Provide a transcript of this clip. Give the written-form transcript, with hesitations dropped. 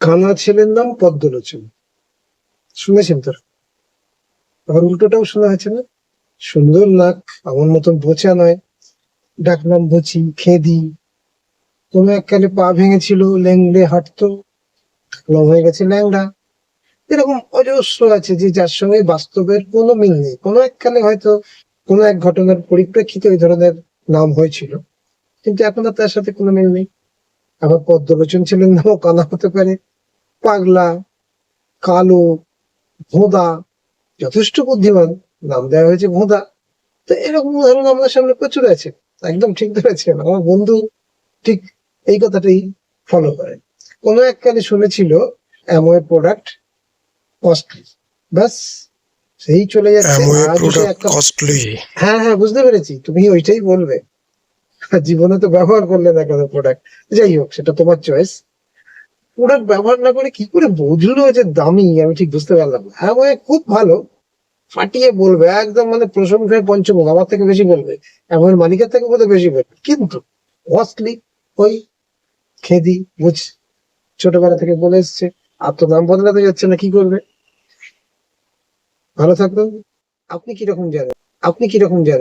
কানা ছেলের নাম পদ্মলোচন। শুনেছেন তো? আবার উল্টোটাও শোনা হয়েছে না? সুন্দর নাক, আমার মতন বোচা নয়, ডাকনাম বচি, খেদি। কোনো এককালে পা ভেঙেছিল, লেংড়ে হাঁটতো, লম হয়ে গেছে ল্যাংড়া। এরকম অজস্র আছে যে যার সঙ্গে বাস্তবের কোনো মিল নেই। কোনো এককালে হয়তো কোনো এক ঘটনার পরিপ্রেক্ষিতে ওই ধরনের নাম হয়েছিল, কিন্তু এখন আর তার সাথে কোনো মিল নেই। আবার পদ্মলোচন ছেলের নামও কানা হতে পারে। পাগলা, কালো, ভোঁদা, যথেষ্ট বুদ্ধিমান, নাম দেওয়া হয়েছে ভোঁদা। তো এরকম উদাহরণ আমাদের সামনে প্রচুর আছে। একদম ঠিক ধরেছেন, আমার বন্ধু ঠিক এই কথাটাই ফলো করে। কোনো এককালে শুনেছিল অ্যামওয়ে প্রোডাক্ট কস্টলি, ব্যাস সেই চলে যাচ্ছে। অ্যামওয়ে আজ উঠে প্রোডাক্ট একটা, কস্টলি। হ্যাঁ হ্যাঁ বুঝতে পেরেছি, তুমি ওইটাই বলবে। জীবনে তো ব্যবহার করলে না কোনো প্রোডাক্ট। যাই হোক, সেটা তোমার চয়েস। প্রোডাক্ট ব্যবহার না করে কি করে বুঝলো যে দামি, আমি ঠিক বুঝতে পারলাম না। অ্যামওয়ে খুব ভালো, ফাটিয়ে বলবে একদম, মানে প্রশংসায় পঞ্চমুখ, আমার থেকে বেশি বলবে, এমন মালিকের থেকে বোধহয় বেশি বলবে। কিন্তু কস্টলি, ওই খেদি বুঝ, ছোটবেলা থেকে বলে এসছে। আর তো নাম বদলাতে যাচ্ছে না, কি করবে? ভালো থাকবেন। আপনি কিরকম জানেন? আপনি কিরকম জানেন?